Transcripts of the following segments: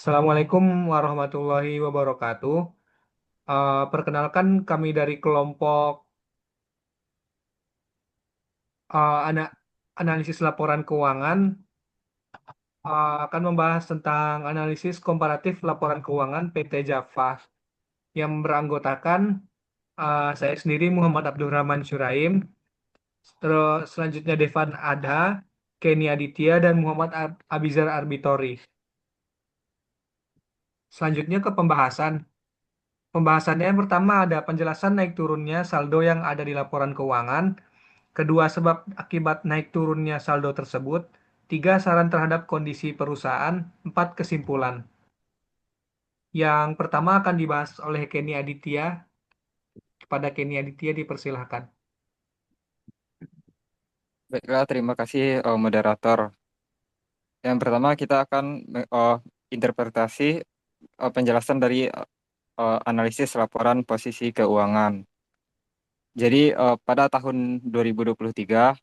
Assalamualaikum warahmatullahi wabarakatuh. Perkenalkan kami dari kelompok analisis laporan keuangan akan membahas tentang analisis komparatif laporan keuangan PT Java yang beranggotakan saya sendiri Muhammad Abdurrahman Syuraim, terus selanjutnya Devan Adha, Kenny Aditya dan Muhammad Abizar Arbitori. Selanjutnya ke pembahasan. Pembahasannya yang pertama ada penjelasan naik turunnya saldo yang ada di laporan keuangan. Kedua, sebab akibat naik turunnya saldo tersebut. Tiga, saran terhadap kondisi perusahaan. Empat, kesimpulan. Yang pertama akan dibahas oleh Kenny Aditya. Kepada Kenny Aditya dipersilahkan. Baiklah, terima kasih moderator. Yang pertama kita akan interpretasi penjelasan dari analisis laporan posisi keuangan. Jadi pada tahun 2023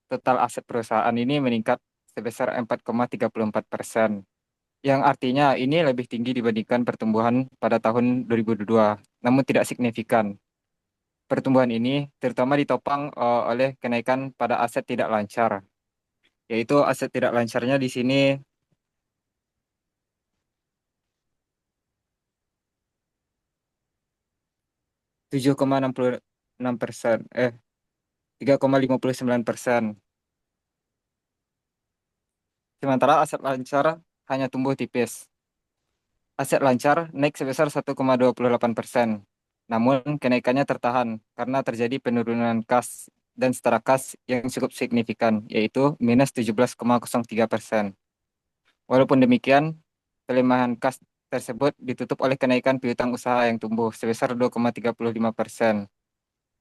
total aset perusahaan ini meningkat sebesar 4,34%, yang artinya ini lebih tinggi dibandingkan pertumbuhan pada tahun 2022, namun tidak signifikan. Pertumbuhan ini terutama ditopang oleh kenaikan pada aset tidak lancar, yaitu aset tidak lancarnya di sini 7,66%, 3,59%. Sementara aset lancar hanya tumbuh tipis. Aset lancar naik sebesar 1,28%. Namun kenaikannya tertahan karena terjadi penurunan kas dan setara kas yang cukup signifikan, yaitu minus 17,03%. Walaupun demikian, pelemahan kas tersebut ditutup oleh kenaikan piutang usaha yang tumbuh sebesar 2,35%,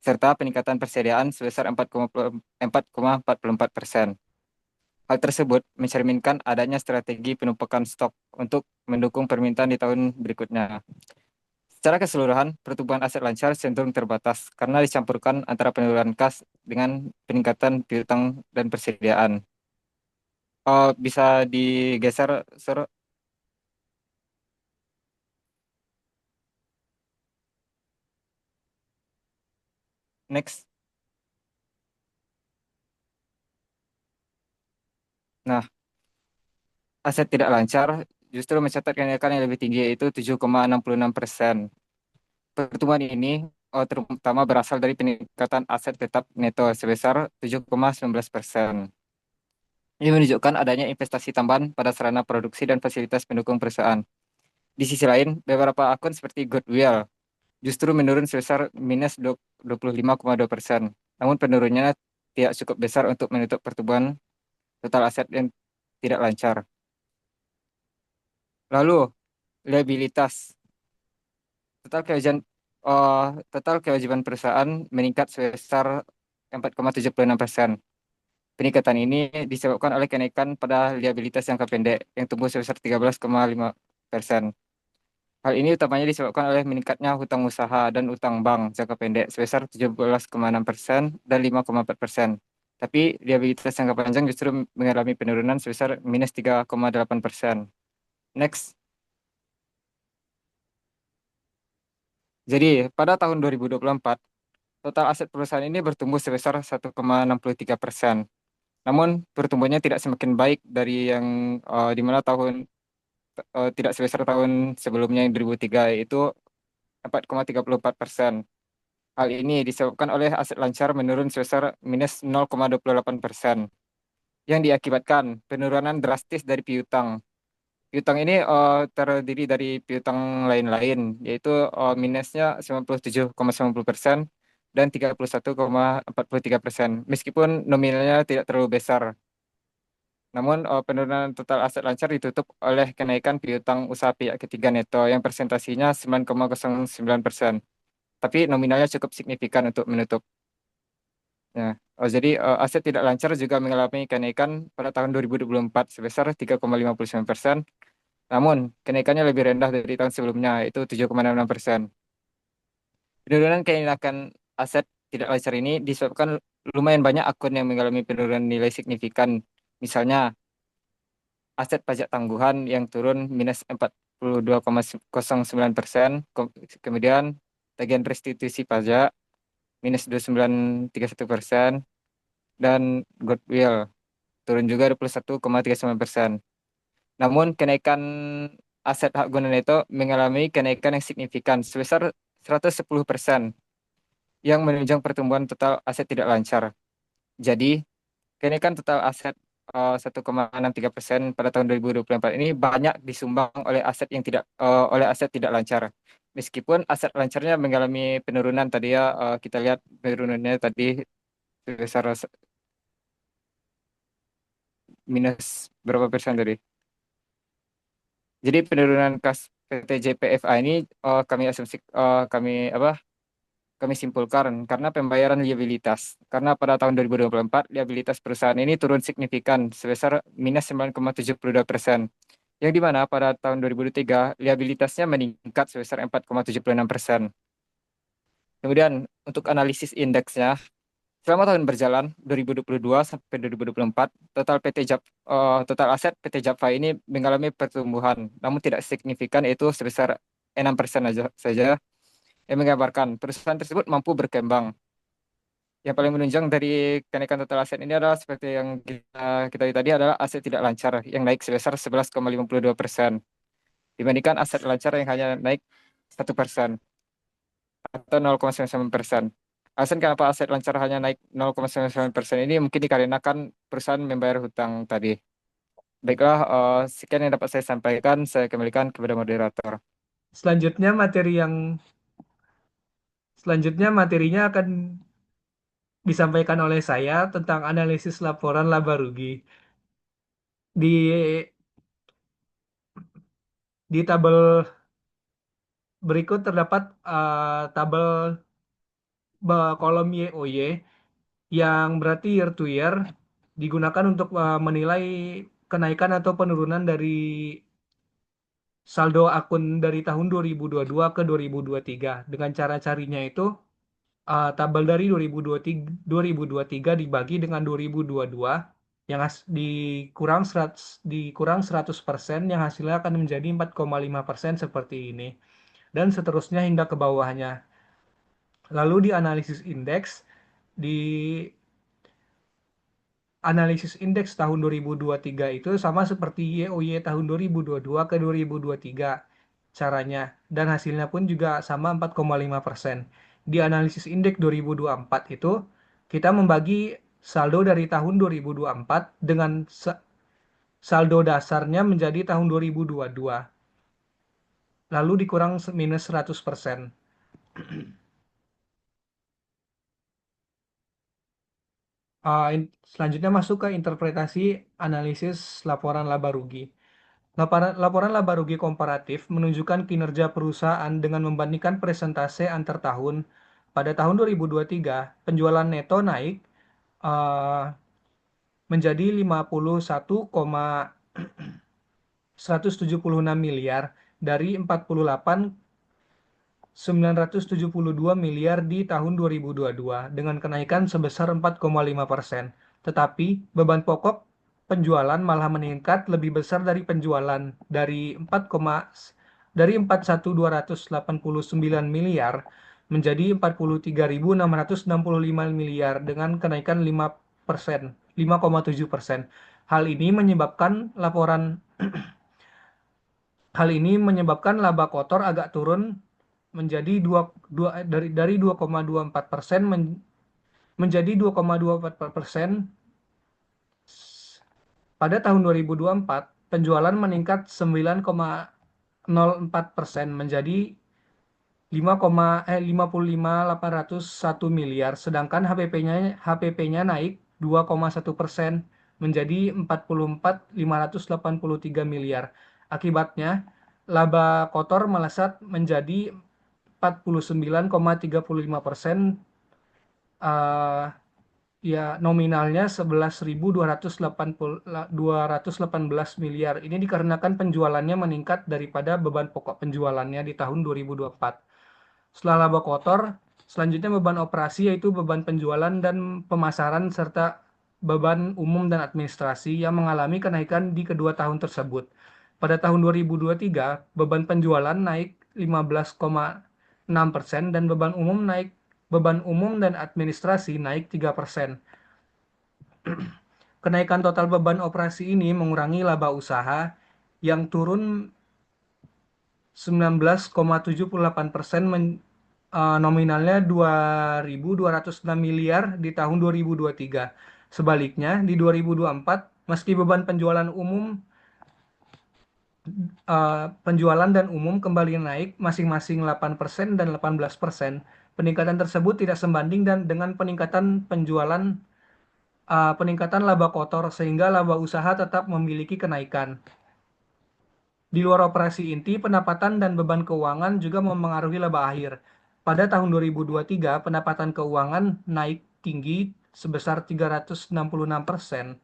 serta peningkatan persediaan sebesar 4,44%. Hal tersebut mencerminkan adanya strategi penumpukan stok untuk mendukung permintaan di tahun berikutnya. Secara keseluruhan, pertumbuhan aset lancar cenderung terbatas karena dicampurkan antara penurunan kas dengan peningkatan piutang dan persediaan. Oh, bisa digeser, Sur? Next. Nah, aset tidak lancar justru mencatat kenaikan yang lebih tinggi, yaitu 7,66%. Pertumbuhan ini terutama berasal dari peningkatan aset tetap neto sebesar 7,19%. Ini menunjukkan adanya investasi tambahan pada sarana produksi dan fasilitas pendukung perusahaan. Di sisi lain, beberapa akun seperti Goodwill justru menurun sebesar minus 25,2%. Namun penurunannya tidak cukup besar untuk menutup pertumbuhan total aset yang tidak lancar. Lalu, liabilitas. Total kewajiban total kewajiban perusahaan meningkat sebesar 4,76%. Peningkatan ini disebabkan oleh kenaikan pada liabilitas jangka pendek yang tumbuh sebesar 13,5%. Hal ini utamanya disebabkan oleh meningkatnya hutang usaha dan utang bank jangka pendek sebesar 17,6% dan 5,4%. Tapi liabilitas jangka panjang justru mengalami penurunan sebesar minus 3,8%. Next. Jadi, pada tahun 2024, total aset perusahaan ini bertumbuh sebesar 1,63%. Namun, pertumbuhannya tidak semakin baik dari yang di mana tidak sebesar tahun sebelumnya yang 2003, yaitu 4,34%. Hal ini disebabkan oleh aset lancar menurun sebesar minus 0,28%, yang diakibatkan penurunan drastis dari piutang. Piutang ini terdiri dari piutang lain-lain, yaitu minusnya 97,90% dan 31,43%, meskipun nominalnya tidak terlalu besar. Namun penurunan total aset lancar ditutup oleh kenaikan piutang usaha pihak ketiga neto yang persentasinya 9,09%. Tapi nominalnya cukup signifikan untuk menutup. Ya. Jadi aset tidak lancar juga mengalami kenaikan pada tahun 2024 sebesar 3,59%. Namun kenaikannya lebih rendah dari tahun sebelumnya, yaitu 7,66%. Penurunan kenaikan aset tidak lancar ini disebabkan lumayan banyak akun yang mengalami penurunan nilai signifikan. Misalnya aset pajak tangguhan yang turun minus 42,09%, kemudian tagihan restitusi pajak minus 29,31%, dan goodwill turun juga 21,39%. Namun kenaikan aset hak guna neto mengalami kenaikan yang signifikan sebesar 110% yang menunjang pertumbuhan total aset tidak lancar. Jadi, kenaikan total aset 1,63% pada tahun 2024 ini banyak disumbang oleh aset yang tidak oleh aset tidak lancar. Meskipun aset lancarnya mengalami penurunan tadi ya, kita lihat penurunannya tadi sebesar minus berapa persen tadi. Jadi penurunan kas PT JPFA ini kami asumsi kami apa kami simpulkan karena pembayaran liabilitas. Karena pada tahun 2024 liabilitas perusahaan ini turun signifikan sebesar minus 9,72%. Yang di mana pada tahun 2023 liabilitasnya meningkat sebesar 4,76%. Kemudian untuk analisis indeksnya, selama tahun berjalan 2022 sampai 2024, total aset PT Japfa ini mengalami pertumbuhan, namun tidak signifikan, yaitu sebesar 6% saja, yang menggambarkan perusahaan tersebut mampu berkembang. Yang paling menunjang dari kenaikan total aset ini adalah seperti yang kita lihat tadi, adalah aset tidak lancar yang naik sebesar 11,52% dibandingkan aset lancar yang hanya naik 1% atau 0,99%. Alasan kenapa aset lancar hanya naik 0,99% ini mungkin dikarenakan perusahaan membayar hutang tadi. Baiklah, sekian yang dapat saya sampaikan. Saya kembalikan kepada moderator. Selanjutnya selanjutnya materinya akan disampaikan oleh saya tentang analisis laporan laba rugi. Di di tabel berikut terdapat tabel kolom YOY yang berarti year to year digunakan untuk menilai kenaikan atau penurunan dari saldo akun dari tahun 2022 ke 2023. Dengan cara carinya itu tabel dari 2023 dibagi dengan 2022 yang dikurang 100% yang hasilnya akan menjadi 4,5% seperti ini dan seterusnya hingga ke bawahnya. Lalu di analisis indeks tahun 2023 itu sama seperti YOY tahun 2022 ke 2023 caranya, dan hasilnya pun juga sama 4,5%. Di analisis indeks 2024 itu kita membagi saldo dari tahun 2024 dengan saldo dasarnya menjadi tahun 2022 lalu dikurang minus 100%. Selanjutnya masuk ke interpretasi analisis laporan laba rugi. Laporan laba rugi komparatif menunjukkan kinerja perusahaan dengan membandingkan persentase antar tahun. Pada tahun 2023, penjualan neto naik eh, menjadi 51,176 miliar dari 48,972 miliar di tahun 2022 dengan kenaikan sebesar 4,5%. Tetapi beban pokok penjualan malah meningkat lebih besar dari penjualan dari 41.289 miliar menjadi 43.665 miliar dengan kenaikan 5,7%. Hal ini menyebabkan laba kotor agak turun menjadi 2,24% menjadi 2,24%. Pada tahun 2024, penjualan meningkat 9,04% menjadi 55,801 miliar, sedangkan HPP-nya naik 2,1% menjadi 44,583 miliar. Akibatnya, laba kotor melesat menjadi 49,35%, ya nominalnya 11.218 miliar. Ini dikarenakan penjualannya meningkat daripada beban pokok penjualannya di tahun 2024. Setelah laba kotor, selanjutnya beban operasi yaitu beban penjualan dan pemasaran serta beban umum dan administrasi yang mengalami kenaikan di kedua tahun tersebut. Pada tahun 2023, beban penjualan naik 15,6% dan beban umum dan administrasi naik 3%. Kenaikan total beban operasi ini mengurangi laba usaha yang turun 19,78% nominalnya 2.206 miliar di tahun 2023. Sebaliknya, di 2024, meski beban penjualan dan umum kembali naik masing-masing 8% dan 18%, peningkatan tersebut tidak sebanding dan dengan peningkatan laba kotor sehingga laba usaha tetap memiliki kenaikan. Di luar operasi inti, pendapatan dan beban keuangan juga memengaruhi laba akhir. Pada tahun 2023, pendapatan keuangan naik tinggi sebesar 366%.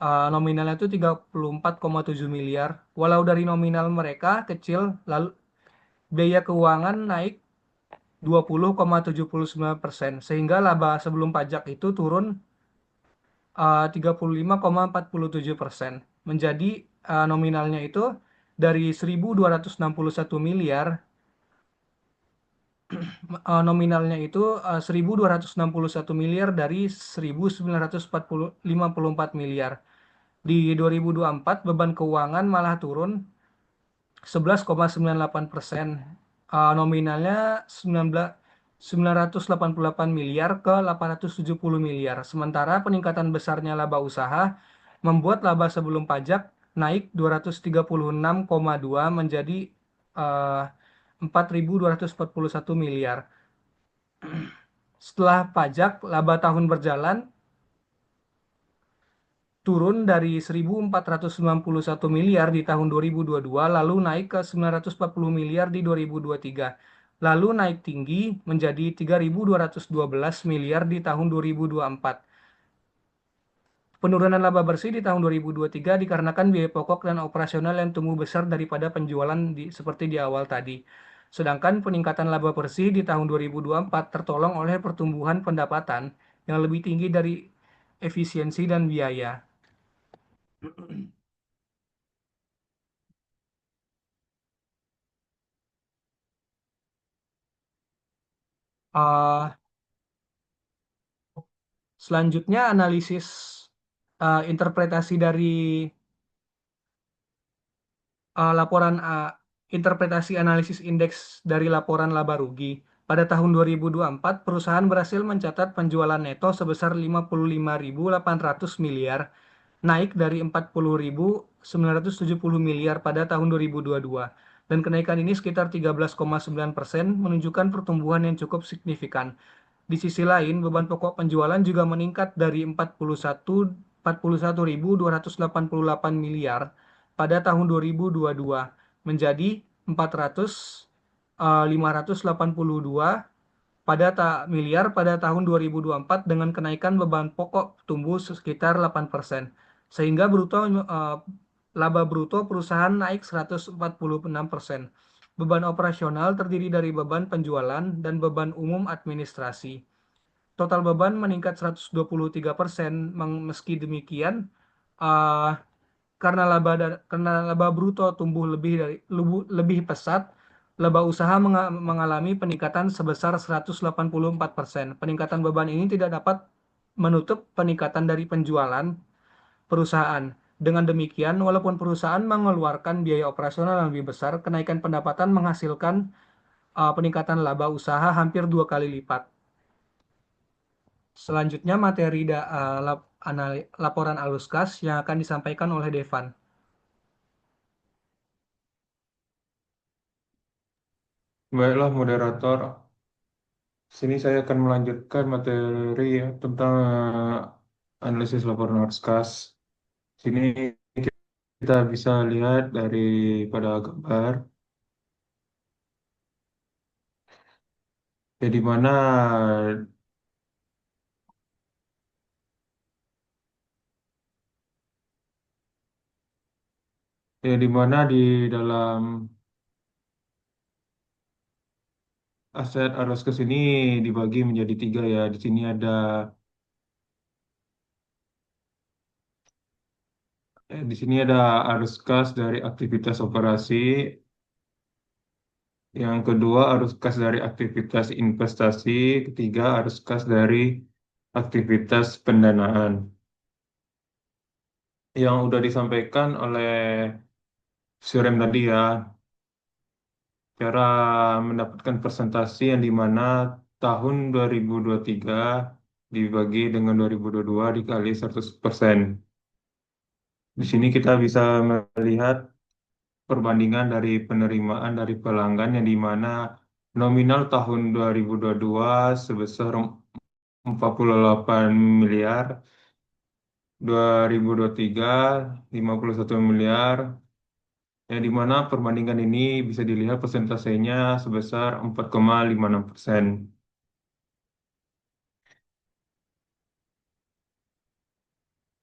Nominalnya itu 34,7 miliar. Walau dari nominal mereka kecil, lalu biaya keuangan naik 20,79%, sehingga laba sebelum pajak itu turun 35,47%, menjadi nominalnya itu dari 1.261 miliar, nominalnya itu 1.261 miliar dari 1.954 miliar. Di 2024 beban keuangan malah turun 11,98%. Nominalnya 988 miliar ke 870 miliar. Sementara peningkatan besarnya laba usaha membuat laba sebelum pajak naik 236,2 menjadi eh, 4.241 miliar. Setelah pajak, laba tahun berjalan turun dari 1.491 miliar di tahun 2022, lalu naik ke 940 miliar di 2023. Lalu naik tinggi menjadi 3.212 miliar di tahun 2024. Penurunan laba bersih di tahun 2023 dikarenakan biaya pokok dan operasional yang tumbuh besar daripada penjualan seperti di awal tadi. Sedangkan peningkatan laba bersih di tahun 2024 tertolong oleh pertumbuhan pendapatan yang lebih tinggi dari efisiensi dan biaya. Eh, Selanjutnya analisis interpretasi dari laporan interpretasi analisis indeks dari laporan laba rugi. Pada tahun 2024, perusahaan berhasil mencatat penjualan neto sebesar 55.800 miliar, naik dari 40.970 miliar pada tahun 2022. Dan kenaikan ini sekitar 13,9% menunjukkan pertumbuhan yang cukup signifikan. Di sisi lain, beban pokok penjualan juga meningkat dari 41.288 miliar pada tahun 2022 menjadi 582 miliar pada tahun 2024 dengan kenaikan beban pokok tumbuh sekitar 8%. Sehingga laba bruto perusahaan naik 146%. Beban operasional terdiri dari beban penjualan dan beban umum administrasi. Total beban meningkat 123%. Meski demikian, eh, karena laba bruto tumbuh lebih pesat, laba usaha mengalami peningkatan sebesar 184%. Peningkatan beban ini tidak dapat menutup peningkatan dari penjualan perusahaan. Dengan demikian, walaupun perusahaan mengeluarkan biaya operasional yang lebih besar, kenaikan pendapatan menghasilkan peningkatan laba usaha hampir 2 kali lipat. Selanjutnya materi laporan Aluskas yang akan disampaikan oleh Devan. Baiklah moderator, sini saya akan melanjutkan materi ya, tentang analisis laporan Orskas. Sini kita bisa lihat pada gambar, ya di mana di dalam aset Orskas ini dibagi menjadi tiga ya. Di sini ada Di sini ada arus kas dari aktivitas operasi. Yang kedua arus kas dari aktivitas investasi. Ketiga arus kas dari aktivitas pendanaan. Yang udah disampaikan oleh Surem tadi ya, cara mendapatkan presentasi yang dimana tahun 2023 dibagi dengan 2022 dikali 100%. Di sini kita bisa melihat perbandingan dari penerimaan dari pelanggan yang dimana nominal tahun 2022 sebesar 48 miliar, 2023 51 miliar, yang dimana perbandingan ini bisa dilihat persentasenya sebesar 4,56%.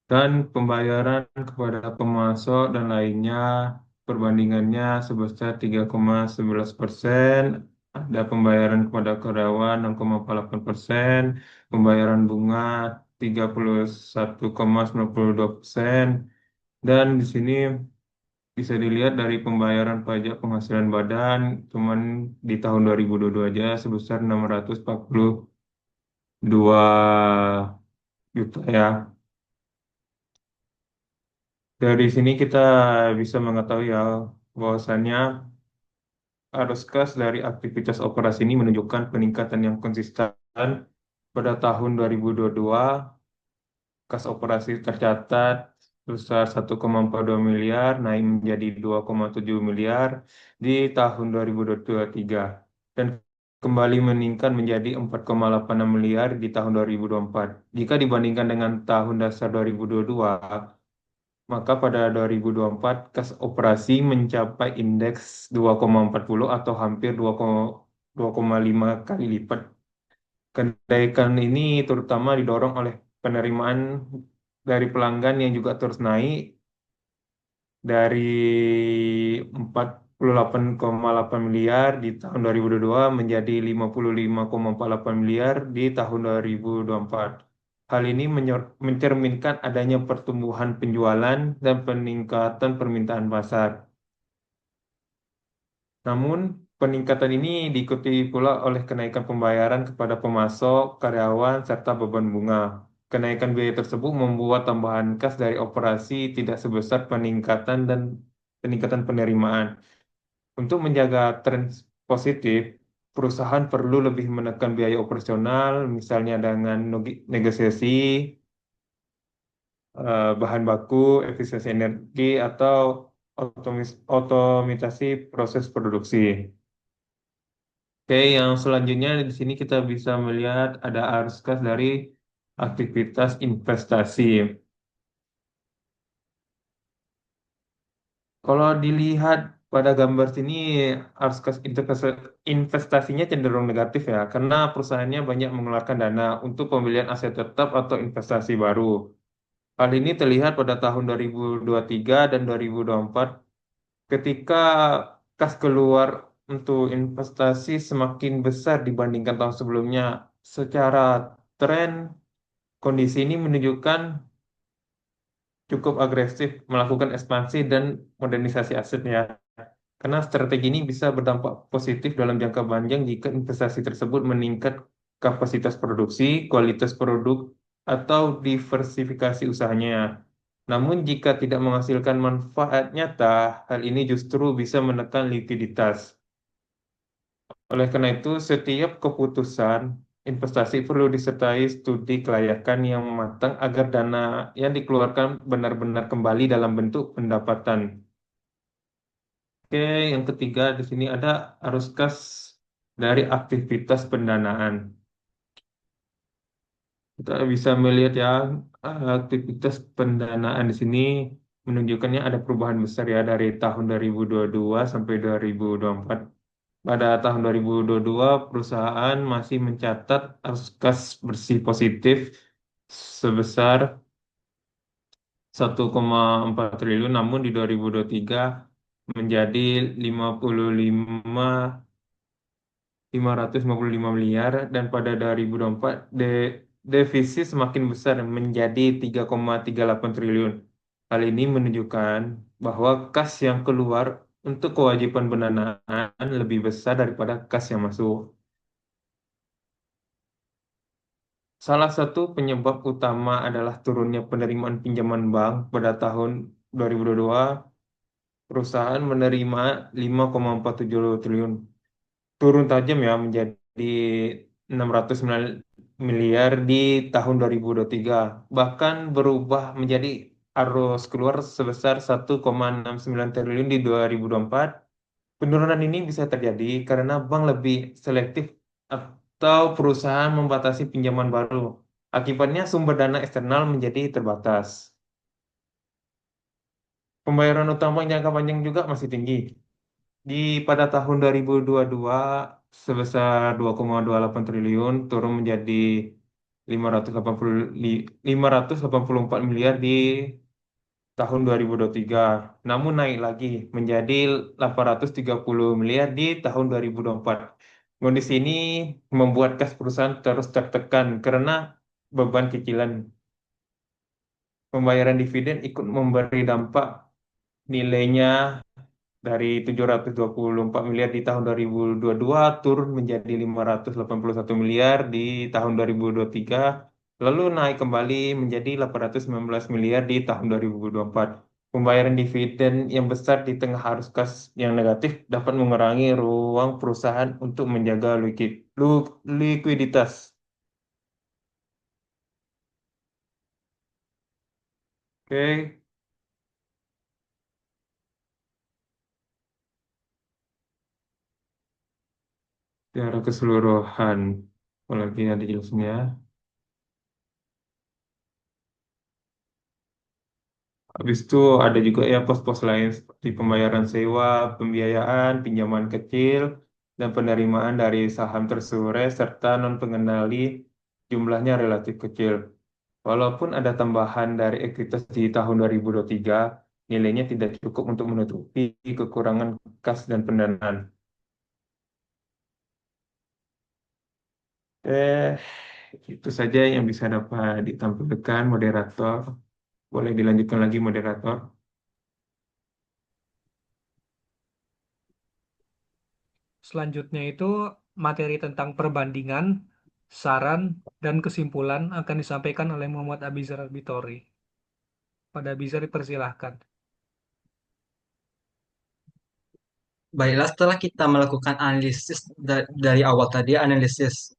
Dan pembayaran kepada pemasok dan lainnya perbandingannya sebesar 3,11%, ada pembayaran kepada karyawan 6,48%, pembayaran bunga 31,92%, dan di sini bisa dilihat dari pembayaran pajak penghasilan badan cuman di tahun 2022 aja sebesar 642 juta ya. Dari sini kita bisa mengetahui ya bahwasannya arus kas dari aktivitas operasi ini menunjukkan peningkatan yang konsisten pada tahun 2022. Kas operasi tercatat sebesar 1,42 miliar, naik menjadi 2,7 miliar di tahun 2023 dan kembali meningkat menjadi 4,86 miliar di tahun 2024. Jika dibandingkan dengan tahun dasar 2022, maka pada 2024 kas operasi mencapai indeks 2,40 atau hampir 2,5 kali lipat. Kenaikan ini terutama didorong oleh penerimaan dari pelanggan yang juga terus naik dari 48,8 miliar di tahun 2022 menjadi 55,48 miliar di tahun 2024. Hal ini mencerminkan adanya pertumbuhan penjualan dan peningkatan permintaan pasar. Namun, peningkatan ini diikuti pula oleh kenaikan pembayaran kepada pemasok, karyawan, serta beban bunga. Kenaikan biaya tersebut membuat tambahan kas dari operasi tidak sebesar peningkatan penerimaan. Untuk menjaga tren positif, perusahaan perlu lebih menekan biaya operasional, misalnya dengan negosiasi bahan baku, efisiensi energi, atau otomatisasi proses produksi. Oke, yang selanjutnya di sini kita bisa melihat ada arus kas dari aktivitas investasi. Kalau dilihat pada gambar sini, arus kas investasinya cenderung negatif ya, karena perusahaannya banyak mengeluarkan dana untuk pembelian aset tetap atau investasi baru. Hal ini terlihat pada tahun 2023 dan 2024 ketika kas keluar untuk investasi semakin besar dibandingkan tahun sebelumnya. Secara tren, kondisi ini menunjukkan cukup agresif melakukan ekspansi dan modernisasi asetnya. Karena strategi ini bisa berdampak positif dalam jangka panjang jika investasi tersebut meningkat kapasitas produksi, kualitas produk, atau diversifikasi usahanya. Namun jika tidak menghasilkan manfaat nyata, hal ini justru bisa menekan likuiditas. Oleh karena itu, setiap keputusan investasi perlu disertai studi kelayakan yang matang agar dana yang dikeluarkan benar-benar kembali dalam bentuk pendapatan. Oke, yang ketiga di sini ada arus kas dari aktivitas pendanaan. Kita bisa melihat ya aktivitas pendanaan di sini menunjukkannya ada perubahan besar ya dari tahun 2022 sampai 2024. Pada tahun 2022, perusahaan masih mencatat arus kas bersih positif sebesar 1,4 triliun, namun di 2023 menjadi 555 miliar, dan pada 2024 defisit semakin besar menjadi 3,38 triliun. Hal ini menunjukkan bahwa kas yang keluar untuk kewajiban pendanaan lebih besar daripada kas yang masuk. Salah satu penyebab utama adalah turunnya penerimaan pinjaman bank pada tahun 2022. Perusahaan menerima 5,47 triliun, turun tajam ya menjadi 609 miliar di tahun 2023. Bahkan berubah menjadi arus keluar sebesar 1,69 triliun di 2024. Penurunan ini bisa terjadi karena bank lebih selektif atau perusahaan membatasi pinjaman baru. Akibatnya sumber dana eksternal menjadi terbatas. Pembayaran utama jangka panjang juga masih tinggi. Pada tahun 2022 sebesar 2,28 triliun, turun menjadi 584 miliar di tahun 2023. Namun naik lagi menjadi 830 miliar di tahun 2024. Kondisi ini membuat kas perusahaan terus tertekan karena beban cicilan. Pembayaran dividen ikut memberi dampak, nilainya dari 724 miliar di tahun 2022 turun menjadi 581 miliar di tahun 2023, lalu naik kembali menjadi 819 miliar di tahun 2024. Pembayaran dividen yang besar di tengah arus kas yang negatif dapat mengurangi ruang perusahaan untuk menjaga likuiditas. Oke, secara keseluruhan, apalagi ada jelasnya. Habis itu ada juga ya pos-pos lain seperti pembayaran sewa, pembiayaan, pinjaman kecil, dan penerimaan dari saham tersure serta non pengendali, jumlahnya relatif kecil. Walaupun ada tambahan dari ekuitas di tahun 2023, nilainya tidak cukup untuk menutupi kekurangan kas dan pendanaan. Eh, itu saja yang bisa dapat ditampilkan moderator. Boleh dilanjutkan lagi moderator. Selanjutnya itu materi tentang perbandingan, saran, dan kesimpulan akan disampaikan oleh Muhammad Abizar Bitori. Pada Abizar dipersilahkan. Baiklah, setelah kita melakukan analisis dari awal tadi, analisis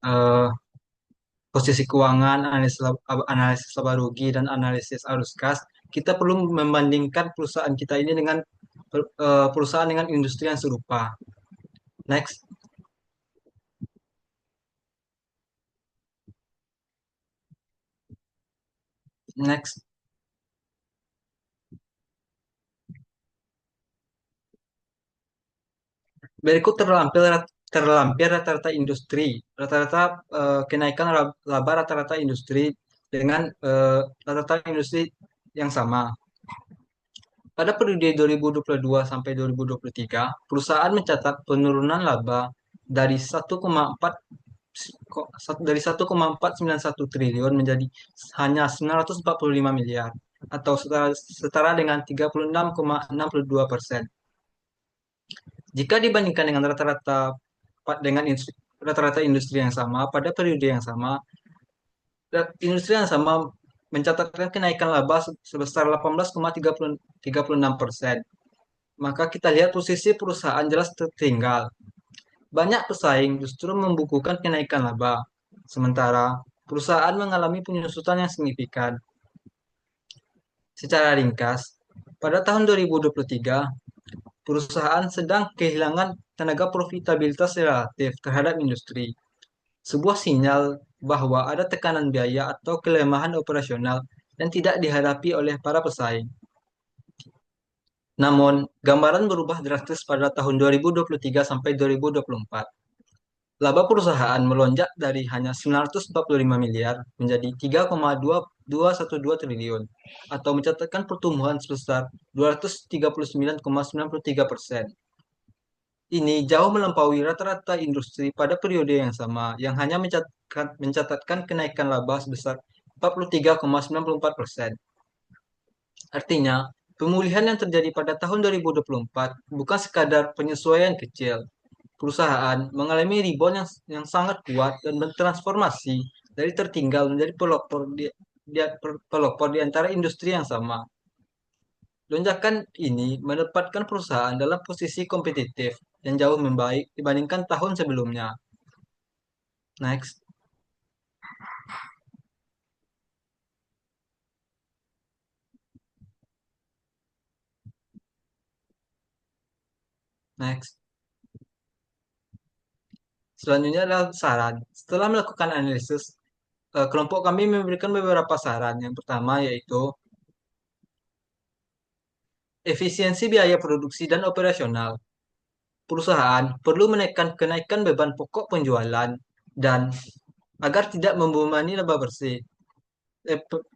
posisi keuangan, analisis laba rugi, dan analisis arus kas, kita perlu membandingkan perusahaan kita ini dengan perusahaan dengan industri yang serupa. Next. Next. Berikut terlampir rata-rata industri, rata-rata kenaikan laba rata-rata industri dengan rata-rata industri yang sama. Pada periode 2022 sampai 2023, perusahaan mencatat penurunan laba dari 1,491 triliun menjadi hanya 945 miliar atau setara dengan 36,62%. Jika dibandingkan dengan rata-rata industri yang sama pada periode yang sama, industri yang sama mencatatkan kenaikan laba sebesar 18,36%. Maka kita lihat posisi perusahaan jelas tertinggal. Banyak pesaing justru membukukan kenaikan laba, sementara perusahaan mengalami penyusutan yang signifikan. Secara ringkas, pada tahun 2023, perusahaan sedang kehilangan tenaga profitabilitas relatif terhadap industri. Sebuah sinyal bahwa ada tekanan biaya atau kelemahan operasional yang tidak dihadapi oleh para pesaing. Namun, gambaran berubah drastis pada tahun 2023 sampai 2024. Laba perusahaan melonjak dari hanya 945 miliar menjadi 3,212 triliun atau mencatatkan pertumbuhan sebesar 239,93%. Ini jauh melampaui rata-rata industri pada periode yang sama yang hanya mencatatkan kenaikan laba sebesar 43,94%. Artinya, pemulihan yang terjadi pada tahun 2024 bukan sekadar penyesuaian kecil. Perusahaan mengalami rebound yang sangat kuat dan bertransformasi dari tertinggal menjadi pelopor di antara industri yang sama. Lonjakan ini menempatkan perusahaan dalam posisi kompetitif yang jauh membaik dibandingkan tahun sebelumnya. Next, next. Selanjutnya adalah saran. Setelah melakukan analisis, kelompok kami memberikan beberapa saran. Yang pertama yaitu efisiensi biaya produksi dan operasional. Perusahaan perlu menekan kenaikan beban pokok penjualan dan agar tidak membebani laba bersih. Eh, pe-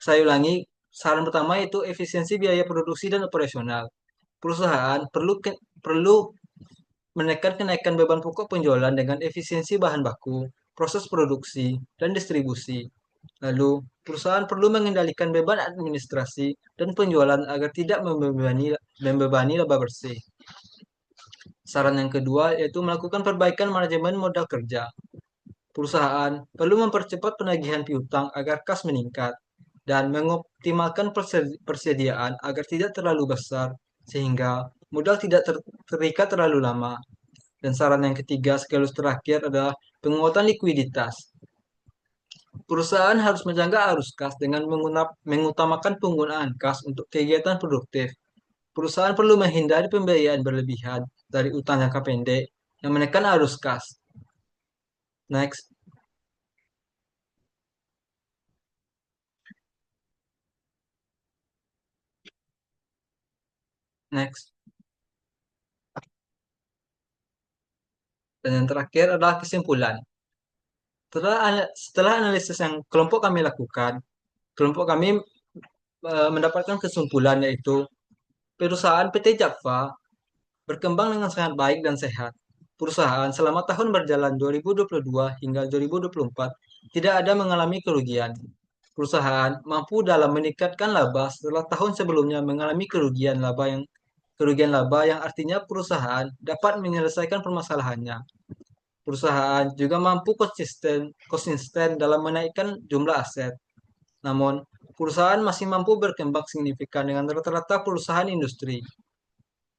saya ulangi, saran pertama yaitu efisiensi biaya produksi dan operasional. Perusahaan perlu menekan kenaikan beban pokok penjualan dengan efisiensi bahan baku, proses produksi, dan distribusi. Lalu, perusahaan perlu mengendalikan beban administrasi dan penjualan agar tidak membebani laba bersih. Saran yang kedua yaitu melakukan perbaikan manajemen modal kerja. Perusahaan perlu mempercepat penagihan piutang agar kas meningkat dan mengoptimalkan persediaan agar tidak terlalu besar sehingga modal tidak terikat terlalu lama. Dan saran yang ketiga sekaligus terakhir adalah penguatan likuiditas. Perusahaan harus menjaga arus kas dengan mengutamakan penggunaan kas untuk kegiatan produktif. Perusahaan perlu menghindari pembiayaan berlebihan dari utang jangka pendek yang menekan arus kas. Next, next. Dan yang terakhir adalah kesimpulan. Setelah analisis yang kelompok kami lakukan, kelompok kami mendapatkan kesimpulan yaitu perusahaan PT Jakva berkembang dengan sangat baik dan sehat. Perusahaan selama tahun berjalan 2022 hingga 2024 tidak ada mengalami kerugian. Perusahaan mampu dalam meningkatkan laba setelah tahun sebelumnya mengalami kerugian laba yang artinya perusahaan dapat menyelesaikan permasalahannya. Perusahaan juga mampu konsisten dalam menaikkan jumlah aset. Namun, perusahaan masih mampu berkembang signifikan dengan rata-rata perusahaan industri.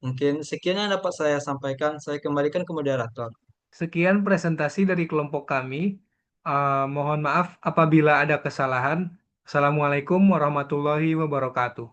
Mungkin sekian yang dapat saya sampaikan. Saya kembalikan ke moderator. Sekian presentasi dari kelompok kami. Mohon maaf apabila ada kesalahan. Assalamualaikum warahmatullahi wabarakatuh.